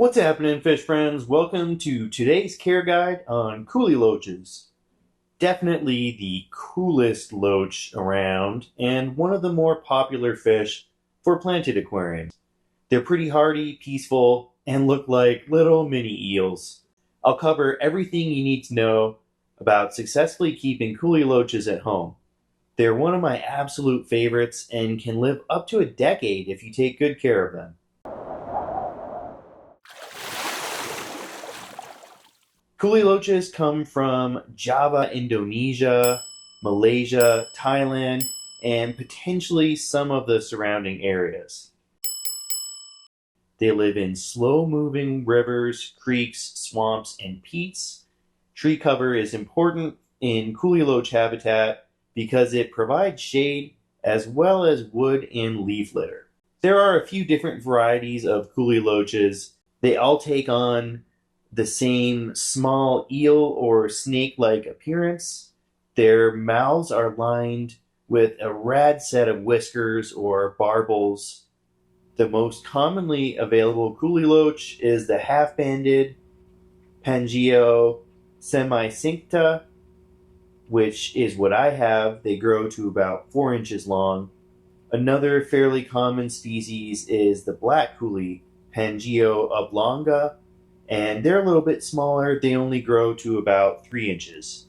What's happening, fish friends? Welcome to today's care guide on Kuhli loaches. Definitely the coolest loach around and one of the more popular fish for planted aquariums. They're pretty hardy, peaceful, and look like little mini eels. I'll cover everything you need to know about successfully keeping Kuhli loaches at home. They're one of my absolute favorites and can live up to a decade if you take good care of them. Kuhli loaches come from Java, Indonesia, Malaysia, Thailand, and potentially some of the surrounding areas. They live in slow-moving rivers, creeks, swamps, and peats. Tree cover is important in Kuhli loach habitat because it provides shade as well as wood and leaf litter. There are a few different varieties of Kuhli loaches. They all take on the same small eel or snake-like appearance. Their mouths are lined with a rad set of whiskers or barbels. The most commonly available Kuhli loach is the half-banded Pangeo semicincta, which is what I have. They grow to about 4 inches long. Another fairly common species is the black Kuhli, Pangeo oblonga, and they're a little bit smaller. They only grow to about 3 inches.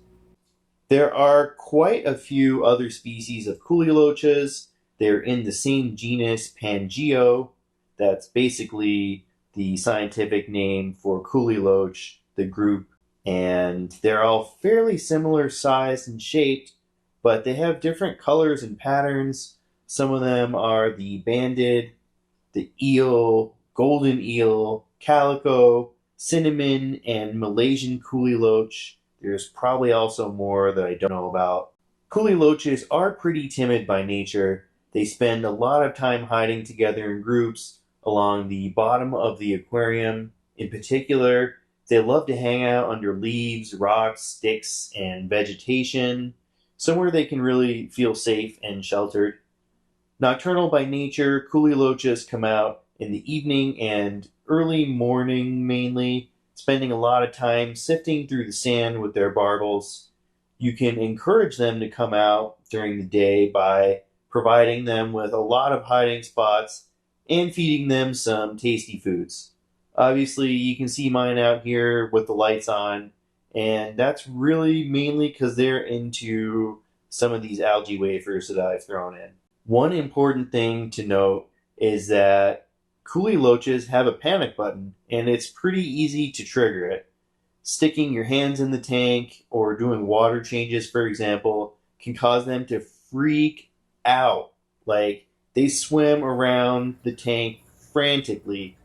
There are quite a few other species of Kuhli loaches. They're in the same genus Pangeo. That's basically the scientific name for Kuhli loach, the group. And they're all fairly similar sized and shaped, but they have different colors and patterns. Some of them are the banded, the eel, golden eel, calico, cinnamon, and Malaysian Kuhli loach. There's probably also more that I don't know about. Kuhli loaches are pretty timid by nature. They spend a lot of time hiding together in groups along the bottom of the aquarium. In particular, they love to hang out under leaves, rocks, sticks, and vegetation, somewhere they can really feel safe and sheltered. Nocturnal by nature, Kuhli loaches come out in the evening and early morning mainly, spending a lot of time sifting through the sand with their barbels. You can encourage them to come out during the day by providing them with a lot of hiding spots and feeding them some tasty foods. Obviously, you can see mine out here with the lights on, and that's really mainly because they're into some of these algae wafers that I've thrown in. One important thing to note is that Kuhli loaches have a panic button, and it's pretty easy to trigger it. Sticking your hands in the tank or doing water changes, for example, can cause them to freak out. Like, they swim around the tank frantically,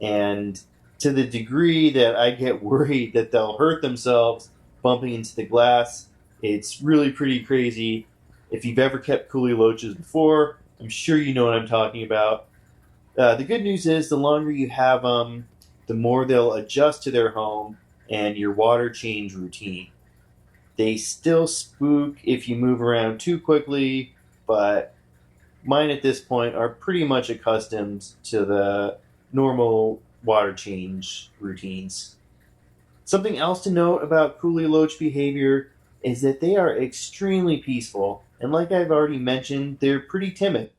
and to the degree that I get worried that they'll hurt themselves bumping into the glass, it's really pretty crazy. If you've ever kept Kuhli loaches before, I'm sure you know what I'm talking about. The good news is the longer you have them, the more they'll adjust to their home and your water change routine. They still spook if you move around too quickly, but mine at this point are pretty much accustomed to the normal water change routines. Something else to note about Kuhli loach behavior is that they are extremely peaceful, and like I've already mentioned, they're pretty timid.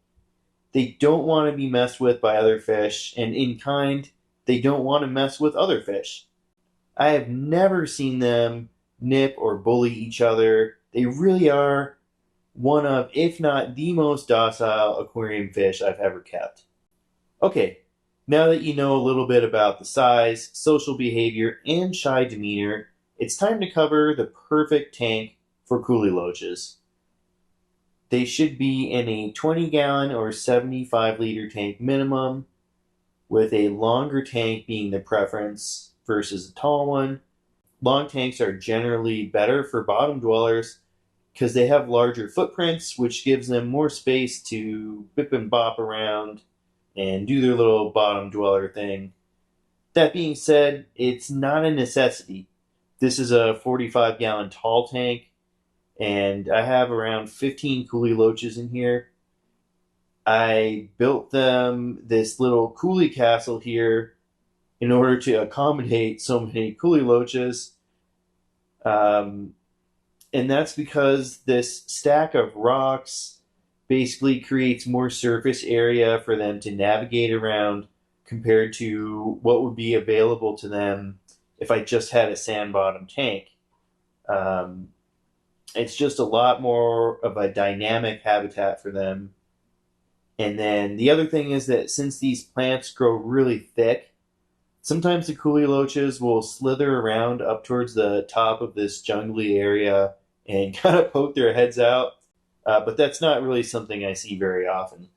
They don't want to be messed with by other fish, and in kind, they don't want to mess with other fish. I have never seen them nip or bully each other. They really are one of, if not the most docile aquarium fish I've ever kept. Okay, now that you know a little bit about the size, social behavior, and shy demeanor, it's time to cover the perfect tank for Kuhli loaches. They should be in a 20-gallon or 75-liter tank minimum, with a longer tank being the preference versus a tall one. Long tanks are generally better for bottom dwellers because they have larger footprints, which gives them more space to bip and bop around and do their little bottom dweller thing. That being said, it's not a necessity. This is a 45-gallon tall tank, and I have around 15 Kuhli loaches in here. I built them this little Kuhli castle here in order to accommodate so many Kuhli loaches. Um, and that's because this stack of rocks basically creates more surface area for them to navigate around compared to what would be available to them if I just had a sand bottom tank. Um, it's just a lot more of a dynamic habitat for them. And then the other thing is that since these plants grow really thick, sometimes the Kuhli loaches will slither around up towards the top of this jungly area and kind of poke their heads out. But that's not really something I see very often.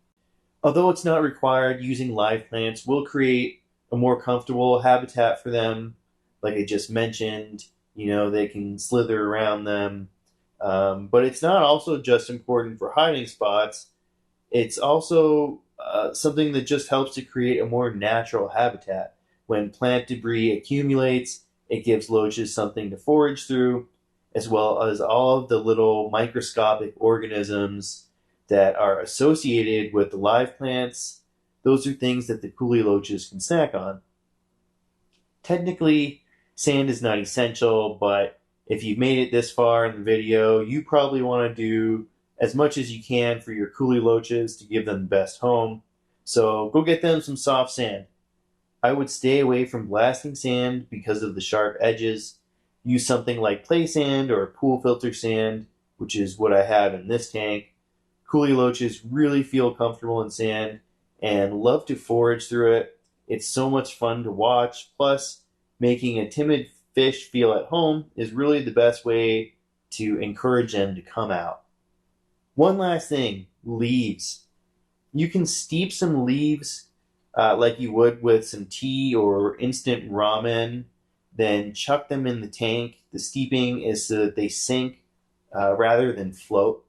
Although it's not required, using live plants will create a more comfortable habitat for them. Like I just mentioned, they can slither around them. But it's not also just important for hiding spots. It's also something that just helps to create a more natural habitat. When plant debris accumulates, it gives loaches something to forage through, as well as all of the little microscopic organisms that are associated with the live plants. Those are things that the Kuhli loaches can snack on. Technically, sand is not essential, but if you've made it this far in the video, you probably want to do as much as you can for your Kuhli loaches to give them the best home. So go get them some soft sand. I would stay away from blasting sand because of the sharp edges. Use something like play sand or pool filter sand, which is what I have in this tank. Kuhli loaches really feel comfortable in sand and love to forage through it. It's so much fun to watch. Plus, making a timid fish feel at home is really the best way to encourage them to come out. One last thing, leaves. You can steep some leaves like you would with some tea or instant ramen, then chuck them in the tank. The steeping is so that they sink rather than float.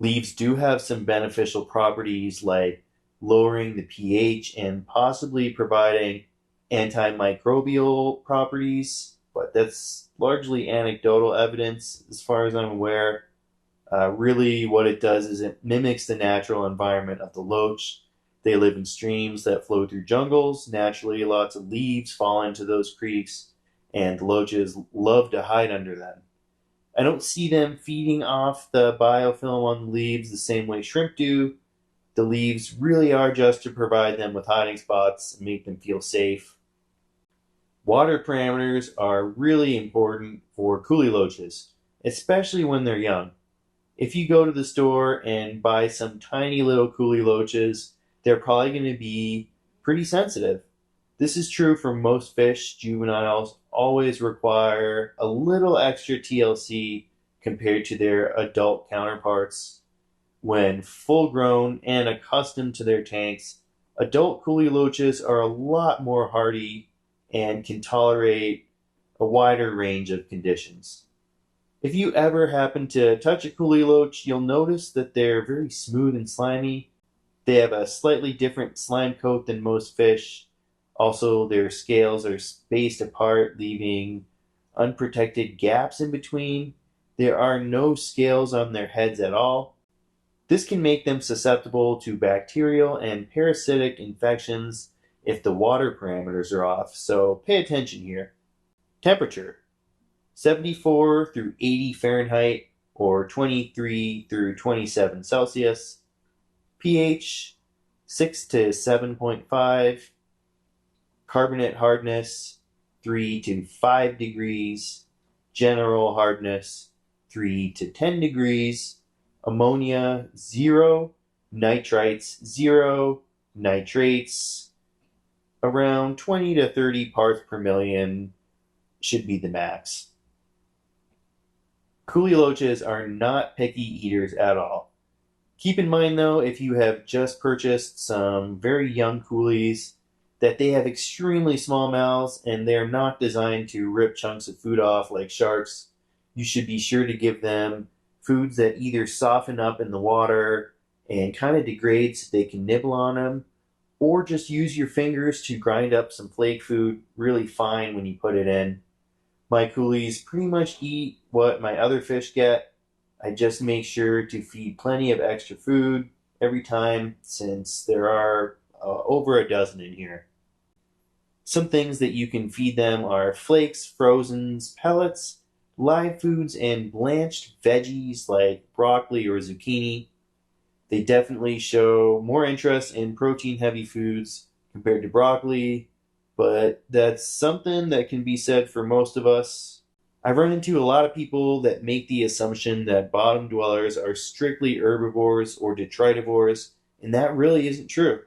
Leaves do have some beneficial properties like lowering the pH and possibly providing antimicrobial properties, but that's largely anecdotal evidence as far as I'm aware. Really, what it does is it mimics the natural environment of the loach. They live in streams that flow through jungles. Naturally, lots of leaves fall into those creeks, and the loaches love to hide under them. I don't see them feeding off the biofilm on the leaves the same way shrimp do. The leaves really are just to provide them with hiding spots and make them feel safe. Water parameters are really important for Kuhli loaches, especially when they're young. If you go to the store and buy some tiny little Kuhli loaches, they're probably going to be pretty sensitive. This is true for most fish. Juveniles always require a little extra TLC compared to their adult counterparts. When full grown and accustomed to their tanks, adult Kuhli loaches are a lot more hardy and can tolerate a wider range of conditions. If you ever happen to touch a Kuhli loach, you'll notice that they're very smooth and slimy. They have a slightly different slime coat than most fish. Also, their scales are spaced apart, leaving unprotected gaps in between. There are no scales on their heads at all. This can make them susceptible to bacterial and parasitic infections if the water parameters are off, so pay attention here. Temperature: 74 through 80 Fahrenheit or 23 through 27 Celsius. pH 6 to 7.5. Carbonate hardness 3 to 5 degrees. General hardness 3 to 10 degrees. Ammonia 0. Nitrites 0. Nitrates around 20 to 30 parts per million should be the max. Kuhli loaches are not picky eaters at all. Keep in mind though, if you have just purchased some very young Kuhlis, that they have extremely small mouths and they're not designed to rip chunks of food off like sharks. You should be sure to give them foods that either soften up in the water and kind of degrade so they can nibble on them, or just use your fingers to grind up some flake food really fine when you put it in. My Kuhlis pretty much eat what my other fish get. I just make sure to feed plenty of extra food every time since there are over a dozen in here. Some things that you can feed them are flakes, frozens, pellets, live foods, and blanched veggies like broccoli or zucchini. They definitely show more interest in protein-heavy foods compared to broccoli, but that's something that can be said for most of us. I've run into a lot of people that make the assumption that bottom dwellers are strictly herbivores or detritivores, and that really isn't true.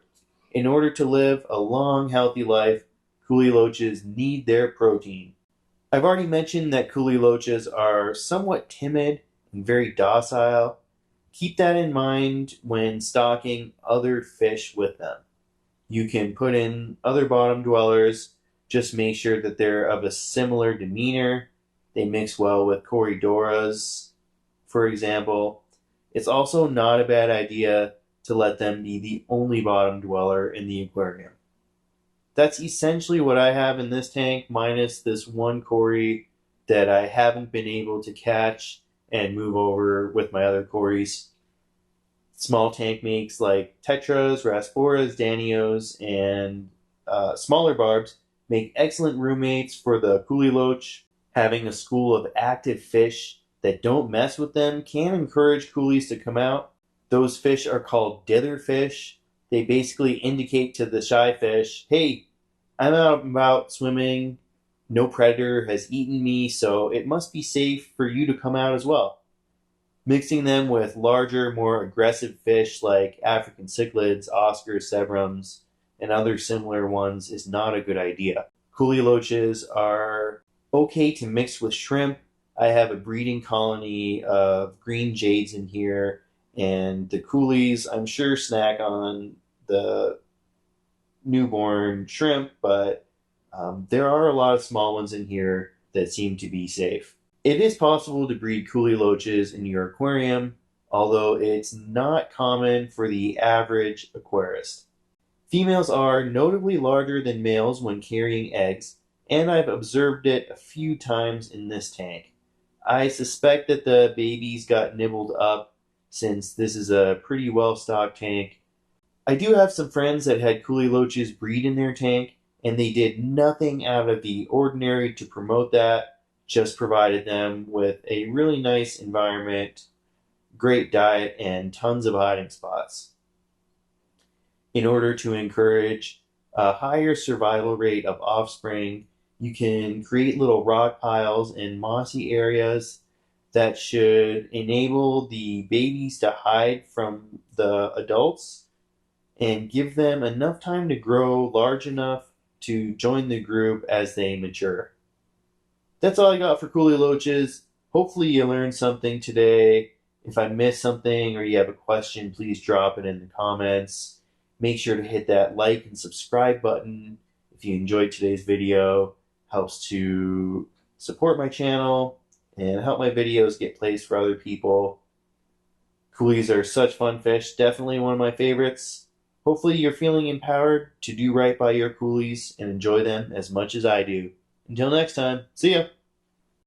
In order to live a long, healthy life, Kuhli loaches need their protein. I've already mentioned that Kuhli loaches are somewhat timid and very docile. Keep that in mind when stocking other fish with them. You can put in other bottom dwellers, just make sure that they're of a similar demeanor. They mix well with Corydoras, for example. It's also not a bad idea to let them be the only bottom dweller in the aquarium. That's essentially what I have in this tank, minus this one Cory that I haven't been able to catch and move over with my other Corys. Small tank makes like tetras, rasboras, danios, and smaller barbs make excellent roommates for the Kuhli loach. Having a school of active fish that don't mess with them can encourage coolies to come out. Those fish are called dither fish. They basically indicate to the shy fish, hey, I'm out and about swimming. No predator has eaten me, so it must be safe for you to come out as well. Mixing them with larger, more aggressive fish like African cichlids, Oscars, severums, and other similar ones is not a good idea. Kuhli loaches are okay to mix with shrimp. I have a breeding colony of green jades in here, and the coolies, I'm sure, snack on the newborn shrimp, but there are a lot of small ones in here that seem to be safe. It is possible to breed Kuhli loaches in your aquarium, although it's not common for the average aquarist. Females are notably larger than males when carrying eggs, and I've observed it a few times in this tank. I suspect that the babies got nibbled up since this is a pretty well-stocked tank. I do have some friends that had Kuhli loaches breed in their tank, and they did nothing out of the ordinary to promote that, just provided them with a really nice environment, great diet, and tons of hiding spots. In order to encourage a higher survival rate of offspring, you can create little rock piles in mossy areas that should enable the babies to hide from the adults and give them enough time to grow large enough to join the group as they mature. That's all I got for Kuhli loaches. Hopefully you learned something today. If I missed something or you have a question, please drop it in the comments. Make sure to hit that like and subscribe button if you enjoyed today's video. Helps to support my channel and help my videos get placed for other people. Coolies are such fun fish, definitely one of my favorites. Hopefully you're feeling empowered to do right by your coolies and enjoy them as much as I do. Until next time, see ya!